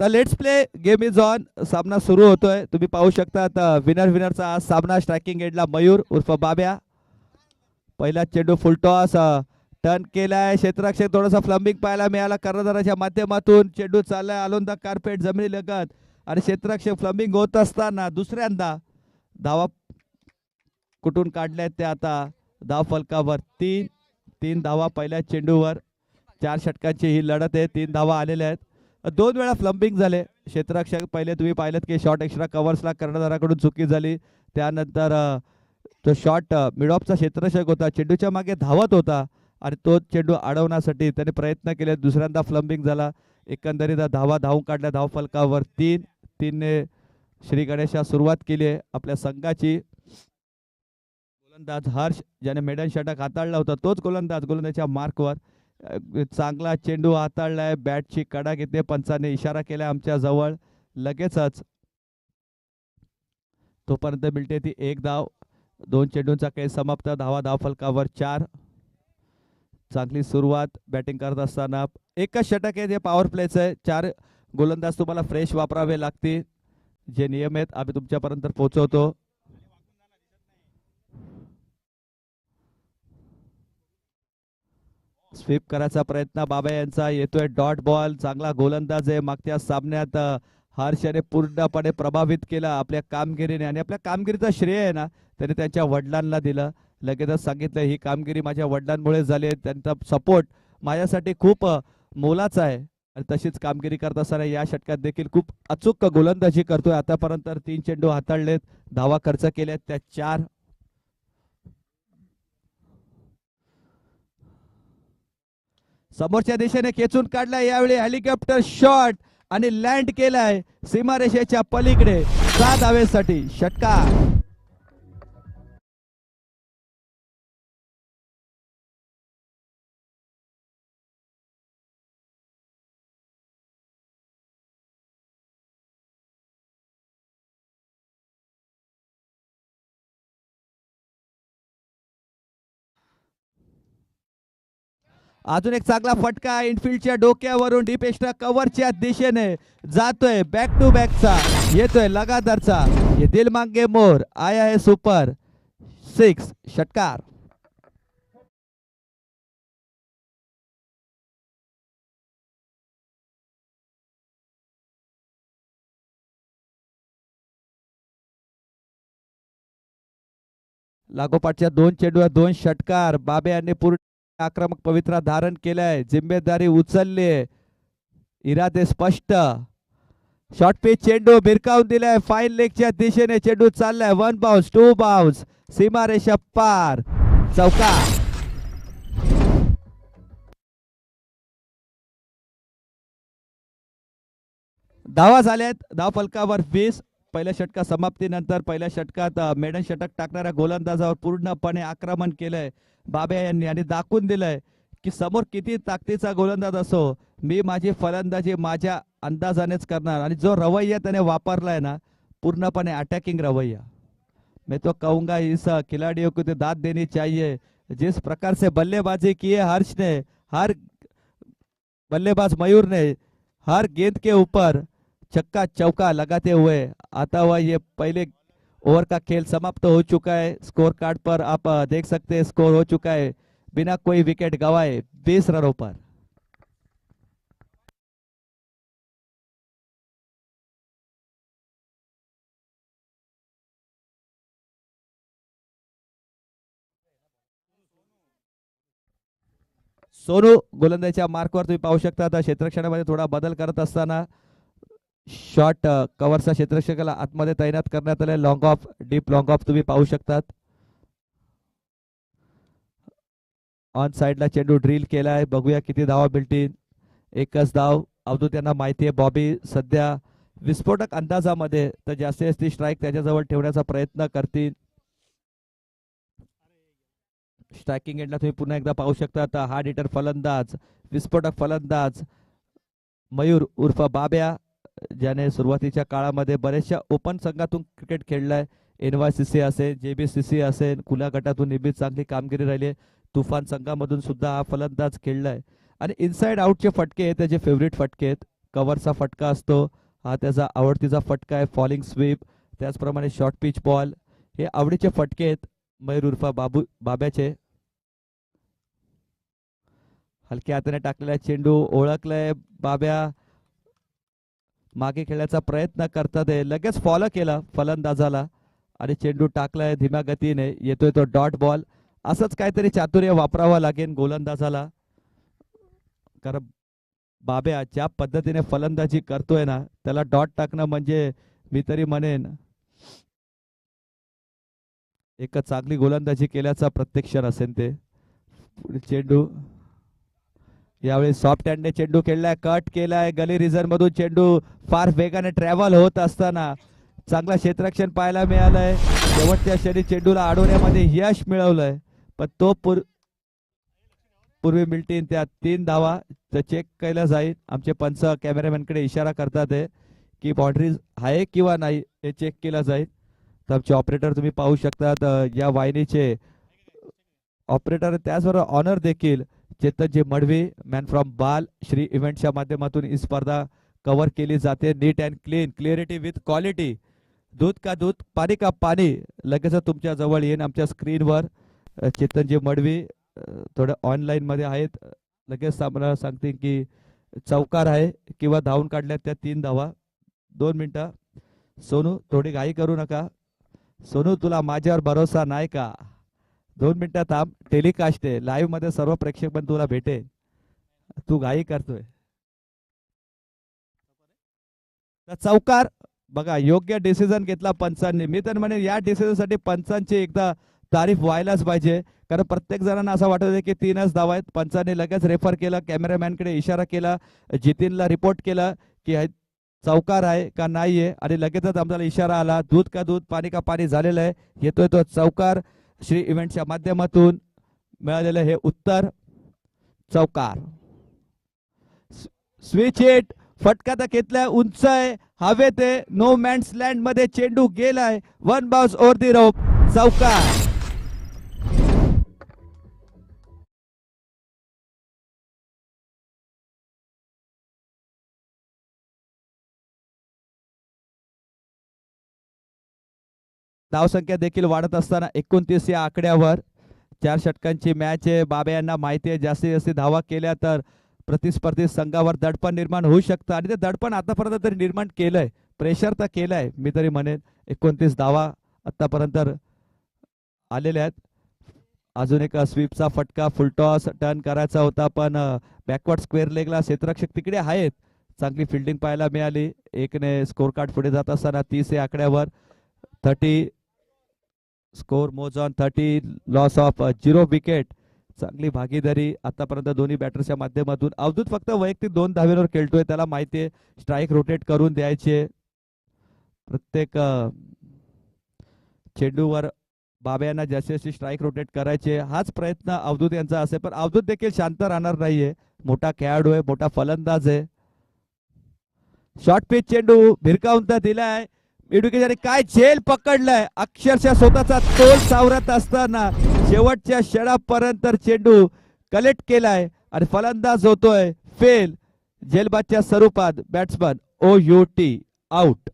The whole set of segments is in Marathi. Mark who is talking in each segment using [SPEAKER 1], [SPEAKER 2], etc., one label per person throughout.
[SPEAKER 1] आता let's play game is on. सामना सुरू होतोय. तुम्ही पाहू शकता आता विनरचा आज सामना. स्ट्रायकिंग एंडला मयूर उर्फ बाब्या. पहिला चेंडू फुलटॉस टर्न केलाय. क्षेत्ररक्षक थोडासा फ्लंबिंग पाहायला मिळाला कर्णधाराच्या माध्यमातून. चेंडू चाललाय आलोंदा कार्पेट जमिनी लगत आणि क्षेत्ररक्षक फ्लंबिंग होत असताना दुसऱ्यांदा धावा कुठून काढल्यात ते आता धाव फलकावर. तीन धावा पहिल्या चेंडूवर. 4 षटकांची ही लढत आहे. 3 धावा आलेल्या आहेत. 2 वेळा फ्लंबिंग झाले. क्षेत्ररक्षक पहिले तुम्ही पाहिलं की शॉट एक्स्ट्रा कव्हर्सला कर्णधाराकडून चुकी झाली. त्यानंतर तो शॉट मिडऑफचा क्षेत्ररक्षक होता, चेंडूच्या मागे धावत होता आणि तो चेंडू अडवण्यासाठी त्याने प्रयत्न केले. दुसऱ्यांदा फ्लंबिंग झाला. एकंदरीत धावा धावून काढल्या धाव फलकावर. 3-3 श्री गणेशा सुरुवात केली आहे आपल्या संघाची. गोलंदाज हर्ष ज्याने मेडन षटक हाताळला होता तोच गोलंदाजच्या मार्कवर. चांगला चेंडू हाताळलाय. बॅटची कडा घेते. पंचाने इशारा केला आमच्या जवळ. लगेचच तोपर्यंत मिळते ती 1 धाव. 2 चेंडूंचा खेळ समाप्त. धाव फलकावर 4. चांगली सुरुवात बॅटिंग करत असताना. एकच षटक आहे जे पॉवर प्लेच आहे. 4 गोलंदाज तुम्हाला फ्रेश वापरावे लागतील. जे नियम आहेत आम्ही तुमच्यापर्यंत पोहोचवतो. स्वीप करायचा प्रयत्न बाबा यांचा येतोय. Dot ball. चांगला गोलंदाज आहे. मागच्या सामन्यात हर्षने पूर्णपणे प्रभावित केला आपल्या कामगिरीने आणि आपल्या कामगिरीचं श्रेय आहे ना त्याने त्यांच्या वडिलांना दिलं. लगेचच सांगितलं ही कामगिरी माझ्या वडिलांमुळे झाली. त्यांचा सपोर्ट माझ्यासाठी खूप मोलाचा आहे आणि तशीच कामगिरी करत असताना या षटकात देखील खूप अचूक गोलंदाजी करतोय. आतापर्यंत 3 चेंडू हाताळलेत. धावा खर्च केल्यात त्या 4. समोरच्या दिशेने खेचून काढलाय. यावेळी हेलिकॉप्टर शॉट आणि लँड केलाय सीमारेषेच्या पलीकडे 6 धावेसाठी. षटकार. अजून एक चांगला फटका इनफिल्डच्या डोक्यावरून डीप एक्स्ट्रा कव्हरच्या दिशेने जातोय. बॅक टू बॅकचा येतोय लगातारचा. ये दिल मांगे मोर आया है सुपर 6. षटकार. लागोपाठच्या 2 चेंडूवर 2 षटकार. बाबे यांनी पूर्ण आक्रमक पवित्रा धारण केलाय. जिम्मेदारी उचलली. इरादे स्पष्ट. शॉर्ट पिच चेंडू भिरकावून दिलाय. फाईन लेगच्या दिशेने चेंडू चाललाय. 1 बाउन्स 2 बाउन्स सीमारेषा पार. चौकार. धावा झाल्यात धाव फलकावर 20. पहिल्या षटका समाप्तीनंतर पहिल्या षटकात मेडन षटक टाकणाऱ्या गोलंदाजावर पूर्णपणे आक्रमण केलंय बाबा यांनी आणि दाखवून दिलंय की समोर किती ताकदीचा गोलंदाज असो मी माझी फलंदाजी माझ्या अंदाजानेच करणार. आणि जो रवैया त्याने वापरलाय ना पूर्णपणे अटॅकिंग रवैया. मैं तो कहूंगा इस खिलाड़ियों को तो दाद देनी चाहिए. जिस प्रकार से बल्लेबाजी की है हर्ष ने, हर बल्लेबाज मयूर ने हर गेंद के ऊपर छक्का चौका लगाते हुए आता हुआ ये पहले ओवर का खेल समाप्त हो चुका है. स्कोर कार्ड पर आप देख सकते हैं स्कोर हो चुका है बिना कोई विकेट गवाए 20 रनों पर. सोनू गोलंदाजीच्या मार्कवर तुम्ही पाहू शकता. आता क्षेत्ररक्षणामध्ये थोडा बदल करत असताना शॉर्ट कव्हरचा क्षेत्ररक्षकाला आतमध्ये तैनात करण्यात आले. Long of deep long of तुम्ही पाहू शकतात. ऑन साइडला चेंडू ड्रिल केलाय. बघूया किती धावा मिळतील. एकच धाव. अवधूत यांना माहिती आहे बॉबी सध्या विस्फोटक अंदाजामध्ये तर जास्तीत जास्त स्ट्राईक त्याच्याजवळ ठेवण्याचा प्रयत्न करतील. स्ट्रायकिंग एंडला तुम्ही पुन्हा एकदा पाहू शकता. आता हार्ड हिटर फलंदाज विस्फोटक फलंदाज मयूर उर्फ बाब्या ज्याने सुरुवातीच्या काळामध्ये बरेचशा ओपन संघातून क्रिकेट खेळलाय. NYCC असेल, JBCC असेल, खुल्या गटातून नेहमीच चांगली कामगिरी राहिली. तुफान संघामधून सुद्धा हा फलंदाज खेळलाय आणि इनसाइड आउटचे फटके त्याचे फेवरेट फटके आहेत. कव्हरचा फटका असतो, हा त्याचा आवडतीचा फटका आहे. फॉलिंग स्वीप, त्याचप्रमाणे शॉर्ट पिच बॉल, हे आवडीचे फटके आहेत मयूर उर्फा बाब्याचे. हलक्या हाताने टाकलेला चेंडू ओळखलाय बाब्या, मागे खेळण्याचा प्रयत्न करतात आहे. लगेच फॉलो केला फलंदाजाला आणि चेंडू टाकलाय धीम्या गतीने. येतोय तो डॉट बॉल. असंच काहीतरी चातुर्य वापरावं लागेल गोलंदाजाला, कारण बाब्या ज्या पद्धतीने फलंदाजी करतोय ना, त्याला डॉट टाकणं म्हणजे मी तरी म्हणेन एक चांगली गोलंदाजी केल्याचा प्रत्यक्ष असेल ते. चेंडू यावेळी सॉफ्ट हँडने चेंडू खेळलाय, कट केलाय गली रिझन मधून. चेंडू फार वेगाने ट्रॅव्हल होत असताना चांगला क्षेत्ररक्षण पाहायला मिळालंय. शेवटच्या क्षणी चेंडूला अडवण्यामध्ये यश मिळवलंय, पण तो पूर्वी मिळतील त्या 3 धावा चेक केल्या जाईल. आमचे पंच कॅमेरामॅनकडे इशारा करतात आहे की बाउंड्री आहे किंवा नाही हे चेक केलं जाईल. तर आमचे ऑपरेटर तुम्ही पाहू शकतात, या वाहिनीचे ऑपरेटर. त्याचबरोबर ऑनर देखील चेतनजी मडवी, मॅन फ्रॉम बाल श्री इव्हेंटच्या माध्यमातून ही स्पर्धा कव्हर केली जाते. Neat and clean, clarity with quality. दूध का दूध, पाणी का पाणी. लगेच तुमच्या जवळ येईन आमच्या स्क्रीनवर. चेतनजी मडवी थोडं ऑनलाईन मध्ये आहेत, लगेच आम्हाला सांगतील की चौकार आहे किंवा धावून काढल्यात त्या 3 धावा. 2 मिनिटं. सोनू थोडी घाई करू नका. सोनू तुला माझ्यावर भरोसा नाही का? 2 मिनिटं थांब. टेलिकास्ट आहे लाईव्ह मध्ये, सर्व प्रेक्षक पण तुला भेटेल. तू घाई करतोय. तर चौकार बघा, योग्य डिसिजन घेतला पंचांनी. मी तर म्हणे या डिसिजन साठी पंचांची एकदा तारीफ व्हायलाच पाहिजे, कारण प्रत्येक जणांना असं वाटत आहे की 3च धावा आहेत. पंचांनी लगेच रेफर केलं, कॅमेरामॅनकडे इशारा केला, जितीनला रिपोर्ट केला की चौकार आहे का नाहीये, आणि लगेचच आम्हाला इशारा आला दूध का दूध पाणी का पाणी झालेलं आहे. येतोय तो चौकार. श्री इव्हेंटच्या माध्यमातून मिळालेलं हे उत्तर चौकार. स्विच हिट, फटका तर घेतलाय, उंच आहे, हवेत आहे, नो मॅन्स लँड मध्ये चेंडू गेलाय. 1 बाउन्स ओव्हर दी रोप, चौकार. धावसंख्या देखील वाढत असताना 29 या आकड्यावर 4 षटकांची मॅच आहे. बाबा यांना माहिती आहे जास्तीत जास्त धावा केल्या तर प्रतिस्पर्धी संघावर दडपण निर्माण होऊ शकतं, आणि ते दडपण आतापर्यंत तरी निर्माण केलंय. प्रेशर तर केलंय मी तरी म्हणेन. 29 धावा आतापर्यंत आलेल्या आहेत. अजून एक स्वीपचा फटका, फुलटॉस टर्न करायचा होता, पण बॅकवर्ड स्क्वेअर लेगला क्षेत्ररक्षक तिकडे आहेत. चांगली फिल्डिंग पाहायला मिळाली. एकने स्कोर कार्ड पुढे जात असताना 30 या आकड्यावर 30 स्कोर मोज ऑन 30, लॉस ऑफ 0 विकेट. चांगली भागीदारी आतापर्यंत दोन्ही बॅटर्सच्या माध्यमातून. अवधूत फक्त वैयक्तिक 2 धावेवर खेळतोय, त्याला माहिती आहे स्ट्राईक रोटेट करून द्यायचे. प्रत्येक चेंडूवर बाबा यांना जास्तीत जास्त स्ट्राईक रोटेट करायचे, हाच प्रयत्न अवधूत यांचा असेल. पण अवधूत देखील शांत राहणार नाहीये. मोठा खेळाडू आहे, मोठा फलंदाज आहे. शॉर्ट पिच चेंडू भिरकावून तर दिलाय. इडुकीच्याने काय झेल पकडलाय, अक्षरशः स्वतःचा तोल सावरत असताना शेवटच्या क्षणापर्यंत चेंडू कलेक्ट केलाय आणि फलंदाज होतोय फेल. झेलबादच्या स्वरूपात बॅट्समन OUT आउट.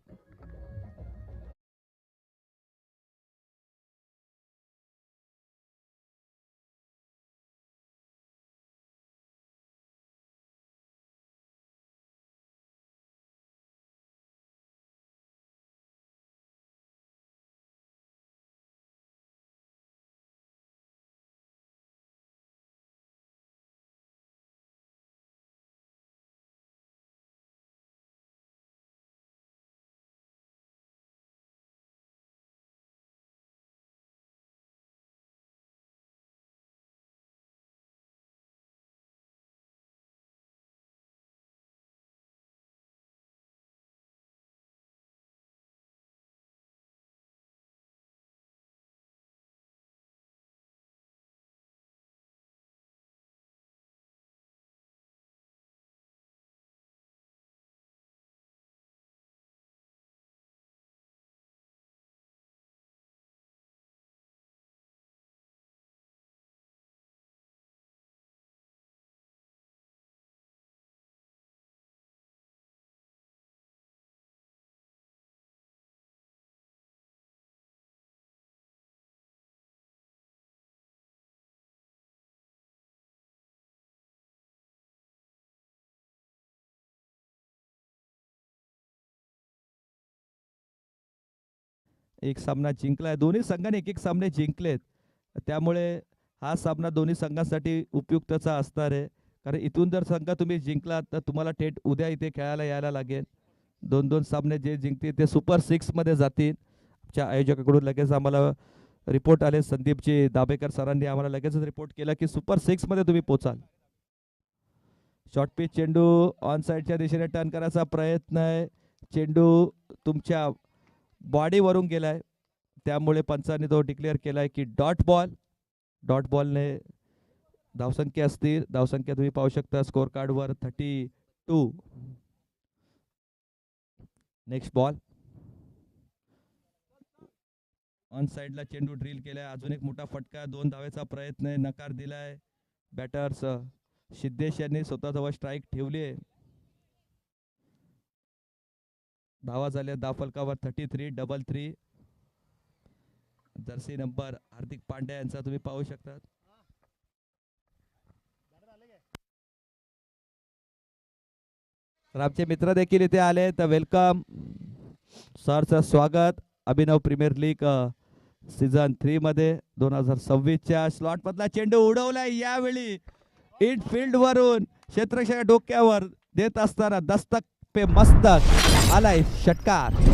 [SPEAKER 1] एक सामना जिंकलाय. दोन्ही संघाने एक एक सामने जिंकलेत. त्यामुळे हा सामना दोन्ही संघांसाठी उपयुक्तचा असणार आहे. कारण इथून जर संघ तुम्ही जिंकलात तर तुम्हाला थेट उद्या इथे खेळायला यायला लागेल. दोन दोन सामने जे जिंकतील ते सुपर 6 मध्ये जातील. आमच्या आयोजकाकडून लगेच आम्हाला रिपोर्ट आले. संदीपजी दाभेकर सरांनी आम्हाला लगेचच रिपोर्ट केला की सुपर 6 मध्ये तुम्ही पोचाल. शॉर्ट पिच चेंडू ऑन साइडच्या दिशेने टर्न करायचा प्रयत्न आहे. चेंडू तुमच्या बॉडीवरून गेलाय. त्यामुळे पंचांनी तो डिक्लेअर केलाय की डॉट बॉल. डॉट बॉलने धावसंख्या असतील. धावसंख्या तुम्ही पाहू शकता स्कोर कार्डवर 32. Next ball. ऑन साइडला चेंडू ड्रिल केलाय. अजून एक मोठा फटका. 2 धावेचा प्रयत्न आहे. नकार दिलाय. बॅटर्स सिद्धेश यांनी स्वतःजवळ स्ट्राईक ठेवली आहे. धावा झाल्या धावफलकावर 33. जर्सी नंबर हार्दिक पांड्या यांचा तुम्ही पाहू शकता. तर आमचे मित्र देखील इथे आले तर वेलकम. सरचं स्वागत अभिनव प्रीमियर लीग सीझन 3 मध्ये 2026च्या स्लॉट मधला चेंडू उडवलाय. यावेळी इनफिल्ड वरून क्षेत्ररक्षकाच्या डोक्यावर देत असताना दस्तक पे मस्तक आलाय षटकार.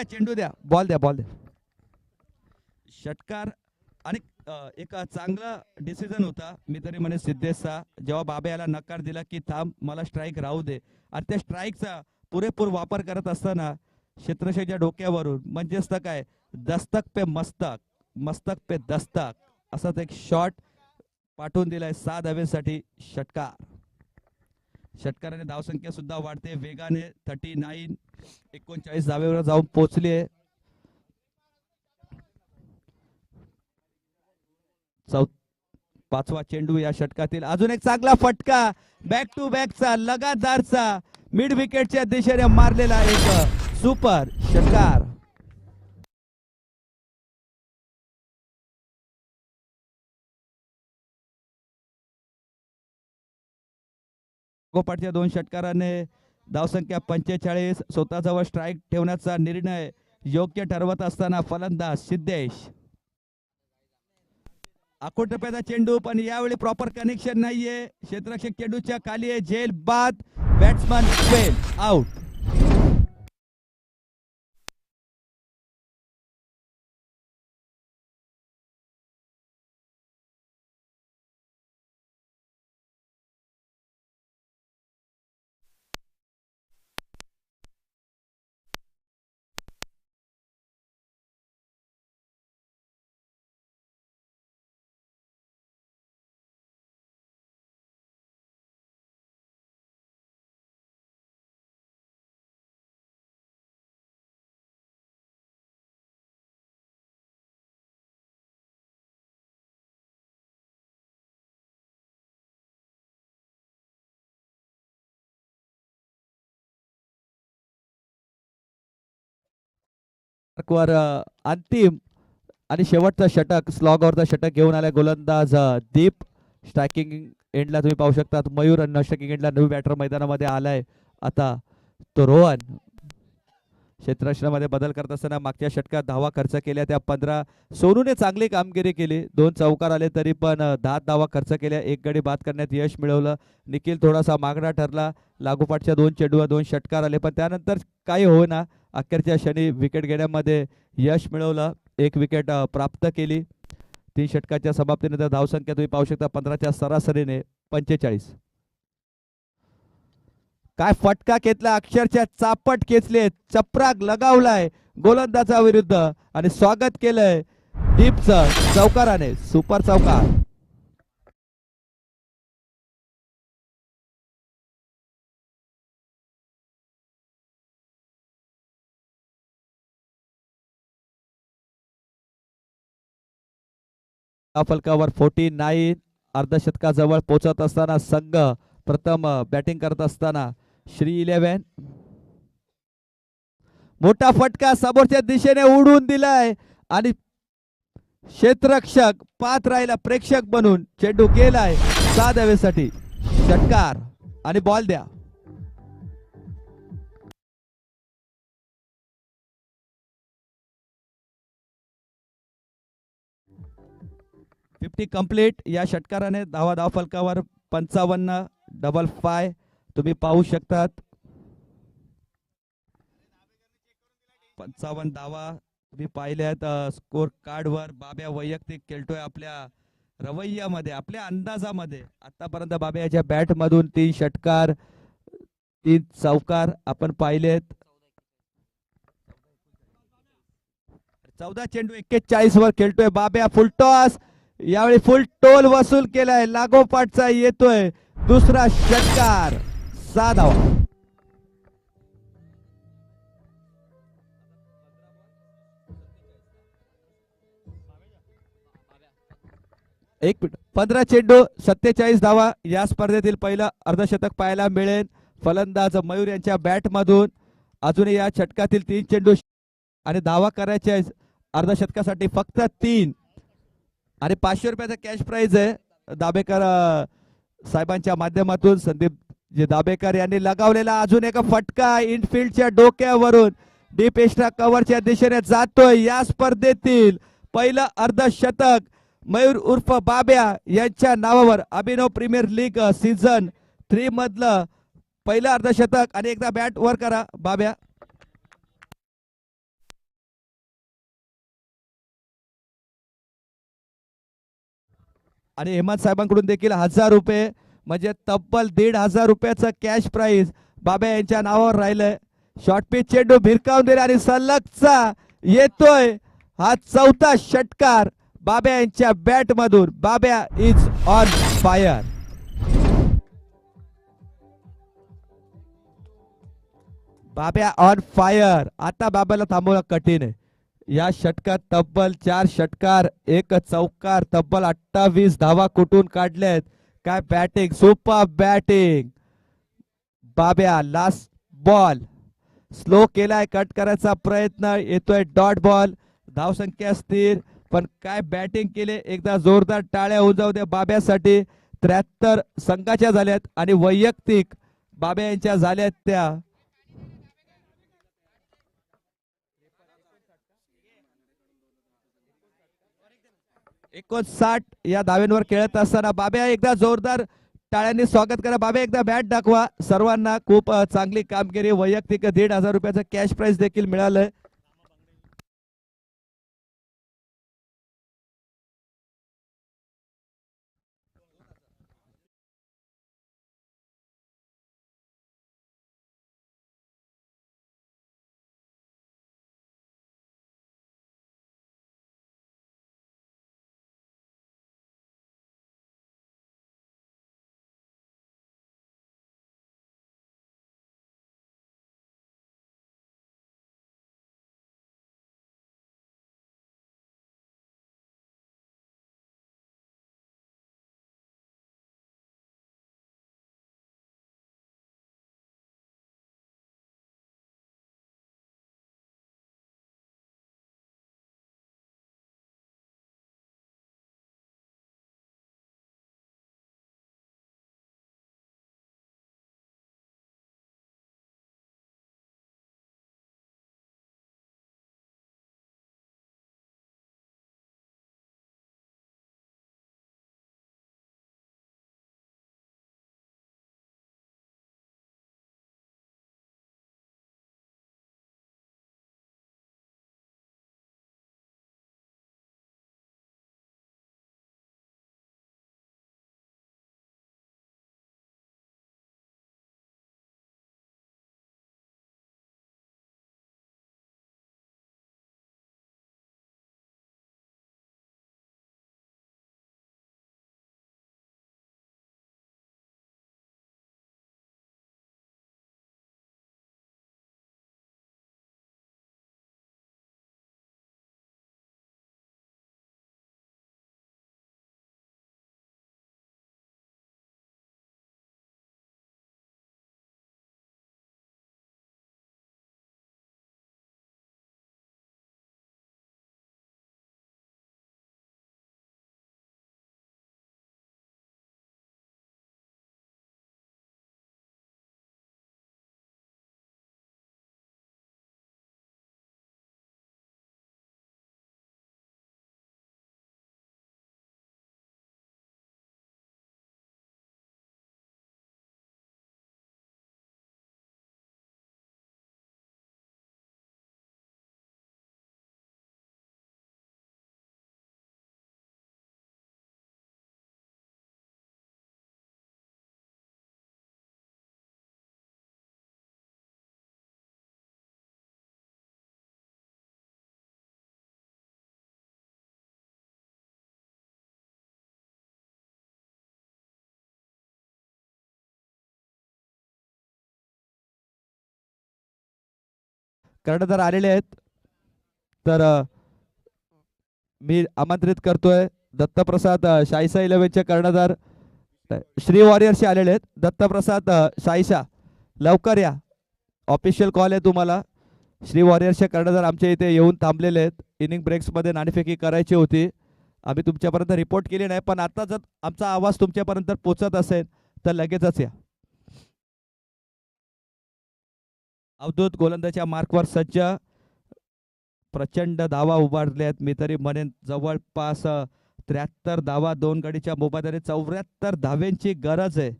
[SPEAKER 1] चेंडू द्या बॉल द्या. षटकार. आणि एक चांगला डिसिजन होता मी तरी म्हणे सिद्धेशचा. जेव्हा बाबे याला नकार दिला की थांब मला स्ट्राईक राहू दे, आणि त्या स्ट्राईकचा पुरेपूर वापर करत असताना क्षेत्ररक्षकाच्या डोक्यावरून म्हणजेच तर काय दस्तक पे मस्तक, मस्तक पे दस्तक असाच एक शॉट पाठवून दिलाय 6 धावेसाठी. षटकार. षटकाराने धावसंख्या सुद्धा वाढते वेगाने. 39 धावेवर जाऊन पोहोचली आहे. 5वा चेंडू या षटकातील. अजून एक चांगला फटका. बॅक टू बॅकचा लगातारचा मिड विकेटच्या दिशेने मारलेला एक सुपर षटकार. गोपाटच्या 2 षटकाराने धावसंख्या 45. स्वतःजवळ स्ट्राईक ठेवण्याचा निर्णय योग्य ठरवत असताना फलंदाज सिद्धेश. आखूट टप्प्याचा चेंडू पण यावेळी प्रॉपर कनेक्शन नाहीये. क्षेत्ररक्षक चेंडूच्या खाली आहे. झेल बाद. Batsman fail out. वर अंतिम आणि शेवटचा षटक स्लॉगवरचा षटक घेऊन आलाय गोलंदाज दीप. स्ट्रायकिंग एंडला तुम्ही पाहू शकता मयूर, आणि स्ट्रायकिंग एंडला नवी बॅटर मैदानामध्ये आलाय आता तो रोहन. क्षेत्ररक्षणामध्ये बदल करत असताना मागच्या षटकात धावा खर्च केल्या त्या 15. सोनूने चांगली कामगिरी केली. 2 चौकार आले तरी पण 10 धावा खर्च केल्या. 1 गडी बाद करण्यात यश मिळवलं. निखिल थोडासा मागणा ठरला. लागोपाठच्या 2 चेंडूवर 2 षटकार आले पण त्यानंतर काही होईना. अखेरच्या क्षणी विकेट घेण्यामध्ये यश मिळवलं. 1 विकेट प्राप्त केली. 3 षटकाच्या समाप्तीनंतर धावसंख्या तुम्ही पाहू शकता 15च्या सरासरीने 45. काय फटका घेतला. अक्षरशः चापट खेचले. चपराक लगावलाय गोलंदाजा विरुद्ध आणि स्वागत केलंय दीपचं चौकाराने. सुपर चौकार. फलकावर 49. अर्धशतकाजवळ पोहोचत असताना संघ प्रथम बॅटिंग करत असताना श्री 11. मोठा फटका समोरच्या दिशेने उडून दिलाय आणि क्षेत्ररक्षक पात राहिला प्रेक्षक बनून चेंडू गेलाय 6 धावेसाठी. षटकार आणि बॉल द्या. Fifty complete. या षटकाराने धाव फलकावर 55 डबल 5 तुम्ही पाहू शकतात. 55 धावा तुम्ही पाहिल्यात स्कोर कार्ड वर. बाब्या वैयक्तिक खेळतोय आपल्या रवैयामध्ये, आपल्या अंदाजामध्ये. आतापर्यंत बाब्या याच्या बॅट मधून 3 षटकार 3 चौकार आपण पाहिलेत. 14 चेंडू 41 वर खेळतोय बाब्या. फुलटॉस यावेळी फुल टोल वसूल केलाय. लागोपाठचा येतोय दुसरा षटकार. 6 धावा. एक मिनिट. 15 चेंडू 47 धावा. या स्पर्धेतील पहिलं अर्धशतक पाहायला मिळेल फलंदाज मयूर यांच्या बॅट मधून. अजूनही या षटकातील 3 चेंडू आणि धावा करायच्या अर्धशतकासाठी फक्त 3 आणि 500 रुपयाचा कॅश प्राइज आहे दाबेकर साहेबांच्या माध्यमातून. संदीप जे दाबेकर यांनी लगावलेला अजून एक फटका इनफिल्डच्या डोक्यावरून डीप एक्स्ट्रा कव्हरच्या दिशेने जातोय. या स्पर्धेतील पहिलं अर्धशतक मयूर उर्फ बाब्या यांच्या नावावर. अभिनव प्रीमियर लीग सीझन 3 मधलं पहिलं अर्धशतक. आणि एकदा बॅट वर करा बाब्या. आणि हेमंत साहेबांकडून देखील 1000 रुपये म्हणजे तब्बल 1500 रुपयाचं कॅश प्राइज बाब्या यांच्या नावावर राहिलंय. शॉर्ट पिच चेंडू भिरकावून दिला आणि सलगचा येतोय हा 4था षटकार बाब्या यांच्या बॅट मधून. Babya is on fire. Babya on fire. आता बाब्याला थांबवणं कठीण आहे. या षटकात तब्बल 4 षटकार 1 चौकार तब्बल 28 धावा कुठून काढल्यात. काय बॅटिंग, सुपर बॅटिंग. बाब्या लास्ट बॉल स्लो केलाय, कट करायचा प्रयत्न, येतोय डॉट बॉल. धावसंख्या स्थिर, पण काय बॅटिंग केले. एकदा जोरदार टाळ्या होऊन जाऊ द्या बाब्यासाठी. 73 संघाच्या झाल्यात आणि वैयक्तिक बाब्या यांच्या झाल्यात त्या 59 या धाव्यांवर खेळत असताना बाब्या एकदा जोरदार टाळ्यांनी स्वागत करा. बाब्या एकदा बॅट दाखवा. सर्वांना खूप चांगली कामगिरी. वैयक्तिक 1500 रुपयाचं कॅश प्राइज देखील मिळालंय. कर्णधार आलेले आहेत. तर मी आमंत्रित करतोय दत्तप्रसाद शाईसा 11चे कर्णधार श्री वॉरियर्सचे आलेले आहेत. दत्तप्रसाद शाईसा लवकर या, ऑफिशियल कॉल आहे तुम्हाला. श्री वॉरियर्सचे कर्णधार आमच्या इथे येऊन थांबलेले आहेत. इनिंग ब्रेक्समध्ये नाणेफेकी करायची होती, आम्ही तुमच्यापर्यंत रिपोर्ट केली नाही, पण आता जर आमचा आवाज तुमच्यापर्यंत पोहोचत असेल तर लगेचच या. अवधूत गोलंदाच्या मार्कवर सज्ज, प्रचंड धावा उभारल्या आहेत. मी तरी म्हणेन जवळपास 73 धावा, 2 गडीच्या मोबादल्याने 74 धाव्यांची गरज आहे.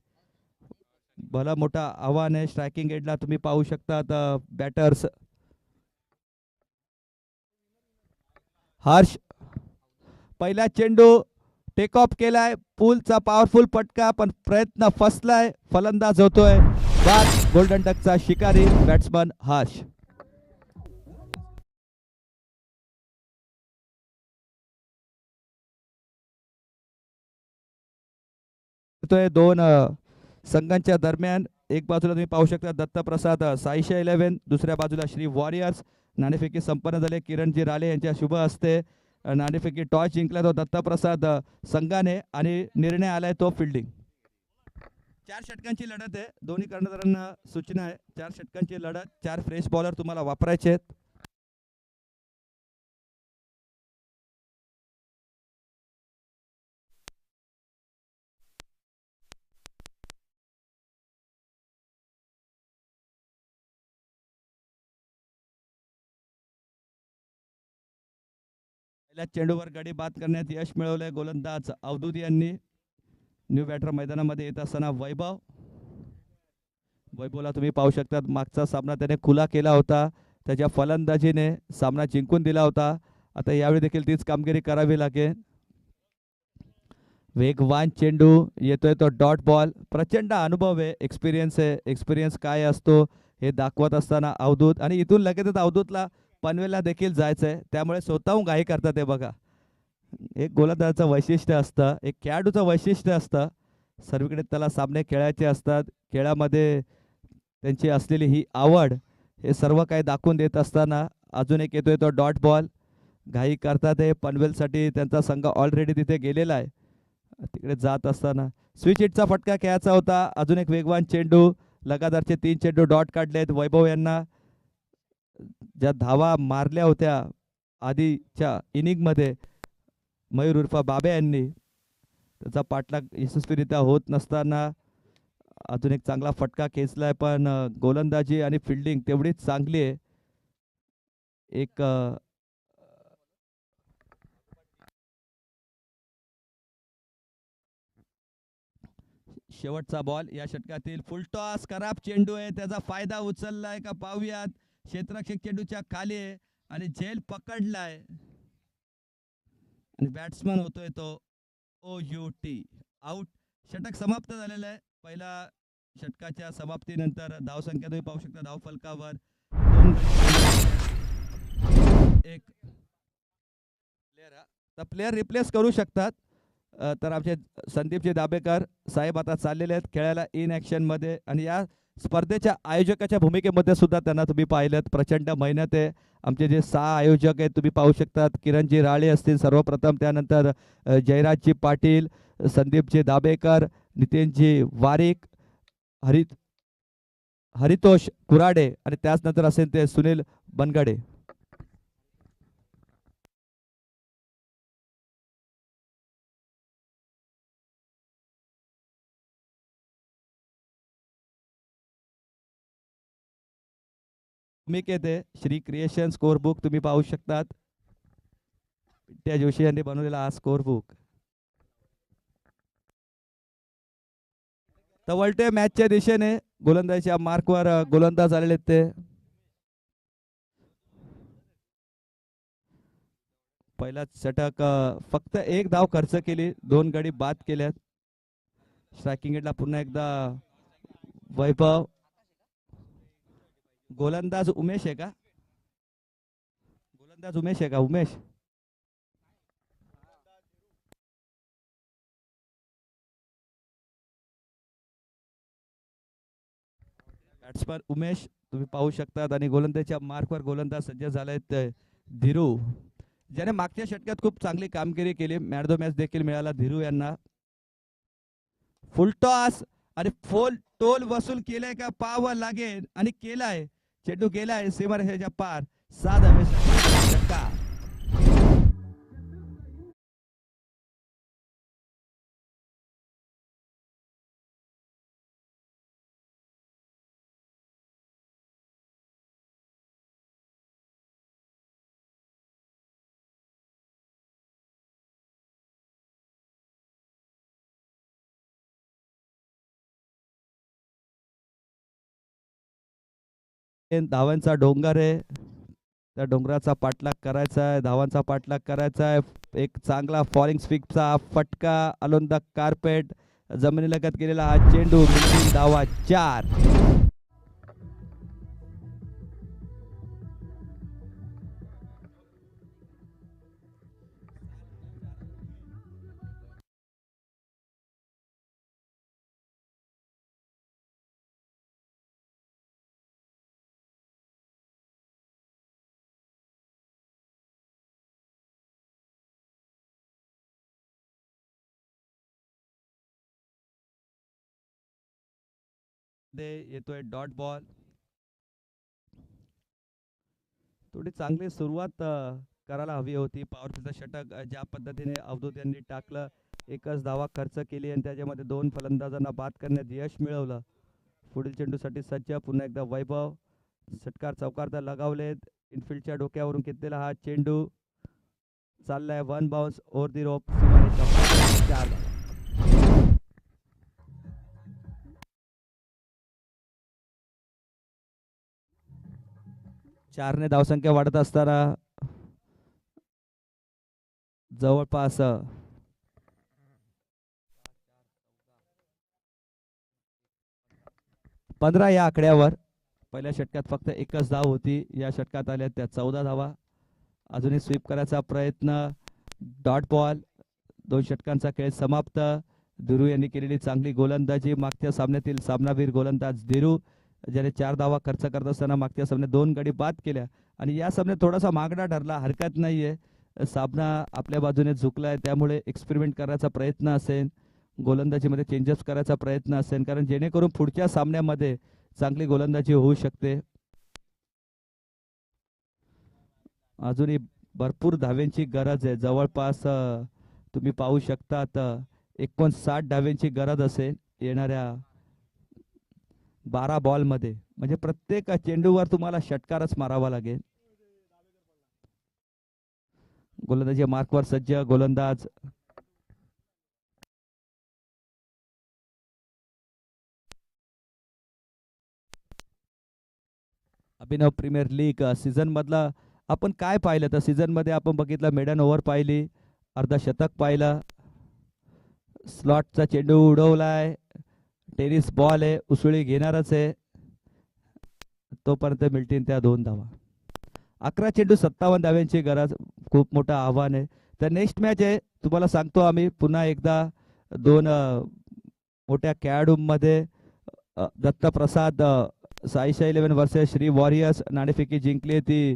[SPEAKER 1] भला मोठा आव्हान आहे. स्ट्रायकिंग एंडला तुम्ही पाहू शकता बॅटर्स. हर्ष पहिला चेंडू टेक ऑफ केलाय, पुलचा पॉवरफुल फटका, पण प्रयत्न फसलाय. फलंदाज होतोय बाद. गोल्डन डकचा शिकारी बॅट्समन हर्ष. दोन संघांच्या दरम्यान एक बाजूला तुम्ही पाहू शकता दत्तप्रसाद साईशा 11, दुसऱ्या बाजूला श्री वॉरियर्स. नाणेफेकी संपन्न झाले. किरणजी राले यांच्या शुभ हस्ते नाणेफेकी टॉस जिंकला तो दत्तप्रसाद संघाने आणि निर्णय आलाय तो फिल्डिंग. 4 षटकांची लढत आहे. दोन्ही कर्णधारांना सूचना आहे 4 षटकांची लढत. 4 फ्रेश बॉलर तुम्हाला वापरायचे आहेत. पहिल्या चेंडूवर गडी बाद करण्यात यश मिळवलंय गोलंदाज अवधूत यांनी. न्यू बॅटर मैदानामध्ये येत असताना वैभवला तुम्ही पाहू शकता मागचा सामना त्याने खुला केला होता, त्याच्या फलंदाजीने सामना जिंकून दिला होता. आता यावेळी देखील तीच कामगिरी करावी लागेल. वेगवान चेंडू येतोय तो डॉट बॉल. प्रचंड अनुभव आहे, एक्सपिरियन्स आहे. एक्सपिरियन्स काय असतो हे दाखवत असताना अवधूत, आणि इथून लगेचच अवधूतला पनवेलला देखील जायचंय, त्यामुळे स्वतःहून घाई करतात. हे बघा, एक गोलंदाजाचं वैशिष्ट्य असतं, एक खेळाडूचं वैशिष्ट्य असतं. सर्वीकडे त्याला सामने खेळायचे असतात. खेळामध्ये त्यांची असलेली ही आवड हे सर्व काही दाखवून देत असताना अजून एक येतोय तो डॉट बॉल. घाई करतात हे पनवेलसाठी. त्यांचा संघ ऑलरेडी तिथे गेलेला आहे. तिकडे जात असताना स्विच हिटचा फटका खेळायचा होता. अजून एक वेगवान चेंडू. लगातारचे 3 चेंडू डॉट काढलेत. वैभव यांना ज्या धावा मारल्या होत्या आधीच्या इनिंगमध्ये मयूर उर्फ बाबे यांनी, त्याचा पाठलाग यशस्वीरित्या होत नसताना अजून एक चांगला फटका खेचलाय, पण गोलंदाजी आणि फिल्डिंग तेवढीच चांगली आहे. एक शेवटचा बॉल या षटकातील. फुलटॉस, खराब चेंडू आहे, त्याचा फायदा उचललाय का पाहूयात. क्षेत्ररक्षक चेंडूच्या खाली आहे आणि झेल पकडलाय आणि बॅट्समन होतोय तो OUT, आउट. षटक समाप्त झालेलं आहे. पहिला षटकाच्या समाप्तीनंतर धावसंख्या तुम्ही पाहू शकता. धाव फलकावर 2 एक प्लेयर रिप्लेस करू शकतात. तर आमचे संदीपजी दाबेकर साहेब आता चाललेले आहेत खेळायला इन ॲक्शन मध्ये, आणि या स्पर्धेच्या आयोजकाच्या भूमिकेमध्ये सुद्धा त्यांना तुम्ही पाहिलं. प्रचंड मेहनत आहे. आमचे जे 6 आयोजक आहेत तुम्ही पाहू शकतात. किरणजी राळे असतील सर्वप्रथम, त्यानंतर जयराजजी पाटील, संदीपजी दाबेकर, नितीनजी वारिक, हरितोष कुराडे, आणि त्याच नंतर असेल ते सुनील बनगडे. भूमिकेत आहे श्री क्रिएशन स्कोर बुक तुम्ही पाहू शकतात. त्या जोशी यांनी बनवलेला हा स्कोर बुक. तवलटे मॅचच्या दिशेने गोलंदाजीच्या मार्कवर गोलंदाज आलेले ते. पहिला षटक फक्त 1 धाव खर्च केली, 2 गडी बाद केल्यात. स्ट्रायकिंग एंडला पुन्हा एकदा वैभव. गोलंदाज उमेश आहे का? गोलंदाज उमेश आहे का? उमेश बॅट्समन उमेश तुम्ही पाहू शकतात आणि गोलंदाजच्या मार्कवर गोलंदाज सज्ज झालेत धीरू, ज्याने मागच्या षटकात खूप चांगली कामगिरी केली. मॅन ऑफ द मॅच देखील मिळाला धीरू यांना. फुल टॉस आणि फुल टोल वसूल केलाय का पाहावं लागेल आणि केलाय. चेंडू गेलाय सीमारेषेच्या पार. 6 धावे षटकार. धावांचा डोंगर आहे, त्या डोंगराचा पाठलाग करायचा आहे, धावांचा पाठलाग करायचा आहे. एक चांगला फॉलिंग स्विपचा फटका अलोन द कार्पेट, जमिनीलगत गेलेला हा चेंडू. धावा 4. येतोय डॉट बॉल. थोडी चांगली सुरुवात करायला हवी होती. पॉवरप्लेचं षटक ज्या पद्धतीने अवधूत यांनी टाकलं, एकच धावा खर्च केली आणि त्याच्यामध्ये 2 फलंदाजांना बाद करण्यात यश मिळवलं. पुढील चेंडूसाठी सज्ज. पुन्हा एकदा वैभव. षटकार चौकार लगावलेत. इनफिल्डच्या डोक्यावरून घेतलेला हा चेंडू चाललाय 1 बाउन्स ओव्हर दी रोप. 4. 4 ने धावसंख्या वाढत असताना जवळपास 15 या आकड्यावर. पहिल्या षटकात फक्त एकच धाव होती, या षटकात आल्या त्या 14 धावा. अजूनही स्वीप करायचा प्रयत्न. Dot ball. 2 षटकांचा खेळ समाप्त. धीरू यांनी केलेली चांगली गोलंदाजी. मागच्या सामन्यातील सामनावीर गोलंदाज धीरू, ज्याने 4 धावा खर्च करत असताना मागच्या सामन्यात 2 गडी बाद केल्या आणि या सामन्यात थोडासा मागणा ठरला. हरकत नाहीये, सामना आपल्या बाजूने झुकलाय, त्यामुळे एक्सपेरिमेंट करायचा प्रयत्न असेल, गोलंदाजीमध्ये चेंजेस करायचा प्रयत्न असेल, कारण जेणेकरून पुढच्या सामन्यामध्ये चांगली गोलंदाजी होऊ शकते. अजूनही भरपूर धाव्यांची गरज आहे. जवळपास तुम्ही पाहू शकतात 59 धाव्यांची गरज असेल येणाऱ्या 12 बॉल मध्ये. म्हणजे प्रत्येक चेंडूवर तुम्हाला षटकारच मारावा लागेल. गोलंदाजी मार्कवर सज्ज. गोलंदाज अभिनव प्रीमियर लीग सीझन मधला आपण काय पाहिलं तर सीझन मध्ये आपण बघितलं मेडन ओव्हर पाहिली, अर्धशतक पाहिलं, स्लॉटचा चेंडू उडवलाय, टेनिस बॉल आहे, उसळी घेणारच आहे, तोपर्यंत मिळतील त्या 2 धावा. 11 चेंडू 57 धाव्यांची गरज, खूप मोठं आव्हान आहे. तर नेक्स्ट मॅच आहे, तुम्हाला सांगतो आम्ही पुन्हा एकदा. 2 मोठ्या खेळाडूंमध्ये दत्तप्रसाद साईशा 11 वर्सेस श्री वॉरियर्स. नाणेफेकी जिंकली ती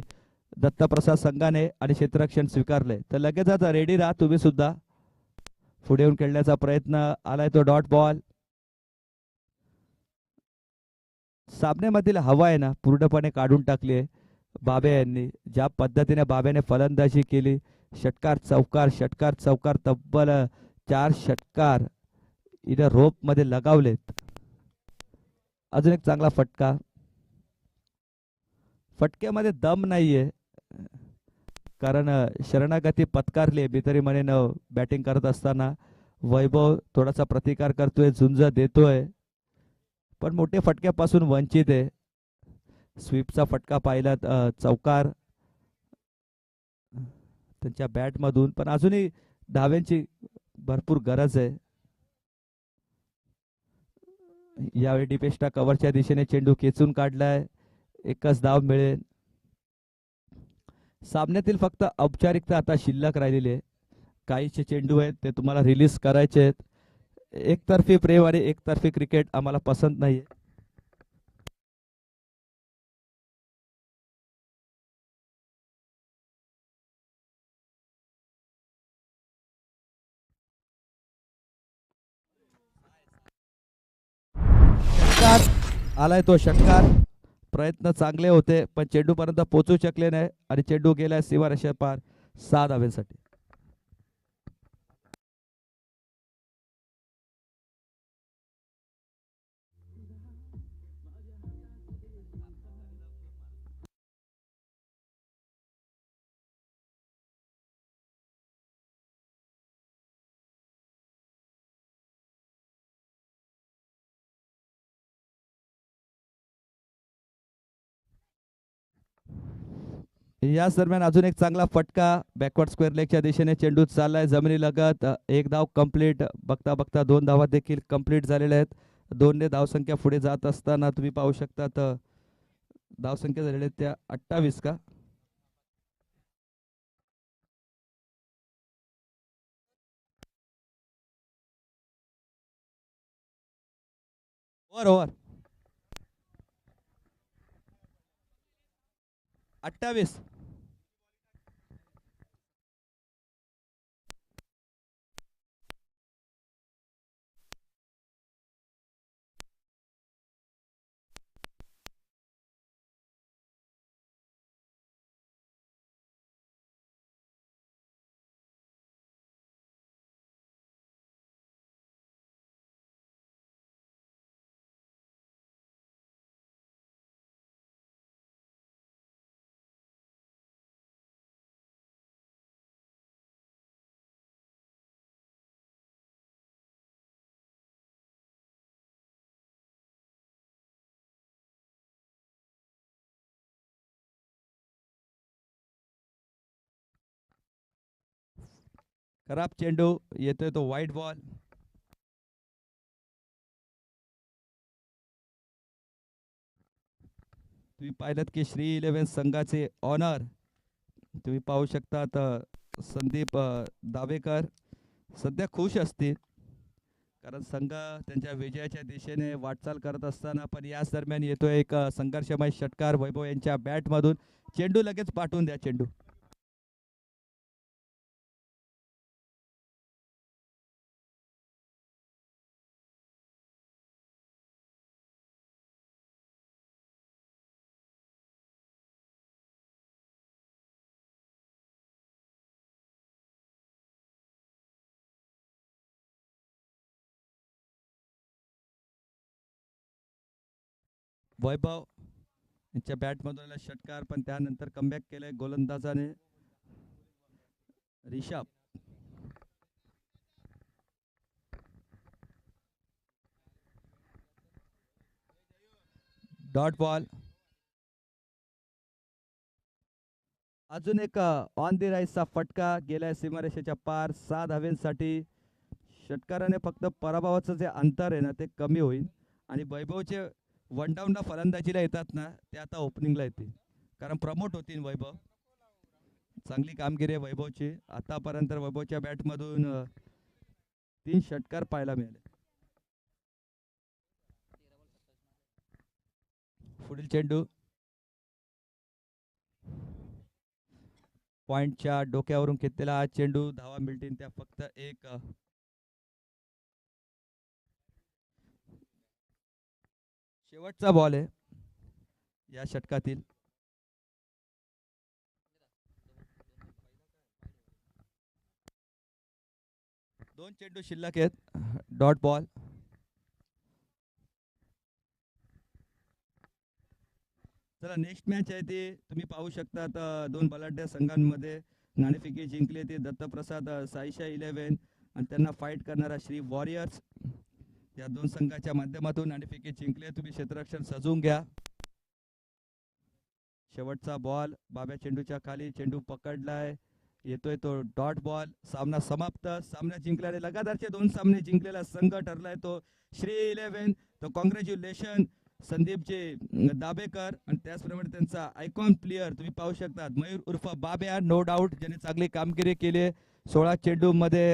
[SPEAKER 1] दत्तप्रसाद संघाने आणि क्षेत्ररक्षण स्वीकारले. तर लगेचच रेडी राहा तुम्ही सुद्धा. पुढे येऊन खेळण्याचा प्रयत्न आलाय तो डॉट बॉल. सामन्यामधील हवा आहे ना पूर्णपणे काढून टाकली आहे बाबे यांनी. ज्या पद्धतीने बाब्याने फलंदाजी केली, षटकार चौकार षटकार चौकार, तब्बल 4 षटकार इथे रोप मध्ये लगावलेत. अजून एक चांगला फटका. फटक्यामध्ये दम नाहीये, कारण शरणागती पत्कारली बितरी म्हणेन बॅटिंग करत असताना. वैभव थोडासा प्रतिकार करतोय, झुंज देतोय, पण मोठ्या फटक्यापासून वंचित आहे. स्वीपचा फटका पाहिला, चौकार त्यांच्या बॅट मधून, पण अजूनही धाव्यांची भरपूर गरज आहे. यावेळी डिपेस्टा कव्हरच्या दिशेने चेंडू खेचून काढलाय, एकच धाव मिळेल. सामन्यातील फक्त औपचारिकता आता शिल्लक राहिलेली आहे. काहीचे चेंडू आहेत ते तुम्हाला रिलीज करायचे आहेत. एकतर्फी प्रेम आणि एकतर्फी क्रिकेट आम्हाला पसंत नाहीये. षटकार आलाय तो षटकार. प्रयत्न चांगले होते पण चेंडू पर्यंत पोहोचू शकले नाही आणि चेंडू गेलाय सीमारेषे पार 6 धावांसाठी. याच दरम्यान अजून एक चांगला फटका बॅकवर्ड स्क्वेअर लेगच्या दिशेने चेंडू चाललाय जमिनी लगत. एक धाव कंप्लीट. बघता बघता 2 धावा देखील कंप्लीट झालेल्या आहेत. 2 ने धावसंख्या पुढे जात असताना तुम्ही पाहू शकता तर धावसंख्या झालेल्या आहेत त्या 28 का. ओव्हर 28. खराब चेंडू येतोय तो वाईट बॉल. तुम्ही पाहिलं की श्री 11 संघाचे ऑनर तुम्ही पाहू शकता तर संदीप दावेकर सध्या खुश असतील कारण संघ त्यांच्या विजयाच्या दिशेने वाटचाल करत असताना पण याच दरम्यान येतोय एक संघर्षमय षटकार वैभव यांच्या बॅट मधून. चेंडू लगेच पाठवून द्या. चेंडू वैभव यांच्या बॅट मधून षटकार पण त्यानंतर कमबॅक केलंय गोलंदाजाने रिषभ. Dot ball. अजून एक ऑन दी राईसचा फटका गेलाय सीमारेषेच्या पार 6 धावांसाठी. षटकाराने फक्त पराभवाचं जे अंतर आहे ना ते कमी होईल आणि वैभवचे वन डाऊनला फलंदाजीला येतात ना ते आता ओपनिंगला येतील कारण प्रमोट होतील वैभव. चांगली कामगिरी आहे वैभवची. आतापर्यंत वैभवच्या बॅटमधून 3 षटकार पाहायला मिळाले. पुढील चेंडू पॉइंटच्या डोक्यावरून घेतलेला हा चेंडू. धावा मिळतील त्या फक्त एक. शेवटचा बॉल आहे या षटकातील. दोन चेंडू शिल्लक आहेत. Dot ball. चला नेक्स्ट मॅच आहे ती तुम्ही पाहू शकता. आता 2 बलाढ्य संघांमध्ये नाणेफेकी जिंकली ती दत्तप्रसाद साईशा 11 आणि त्यांना फाईट करणारा श्री वॉरियर्स. या 2 संघाच्या माध्यमातून नाणेफेकी जिंकले. तुम्ही क्षेत्ररक्षण सजवून घ्या. शेवटचा बॉल बाब्या चेंडूच्या खाली. चेंडू पकडलाय. येतोय तो डॉट बॉल. सामना समाप्त. सामना जिंकल्याने लगातारचे 2 सामने जिंकलेला संघ ठरलाय तो श्री 11. तो कॉंग्रॅच्युलेशन संदीपचे दाबेकर आणि त्याचप्रमाणे त्यांचा आयकॉन प्लेयर तुम्ही पाहू शकता मयूर उर्फ बाब्या नो डाऊट ज्याने चांगली कामगिरी केली. 16 चेंडू मध्ये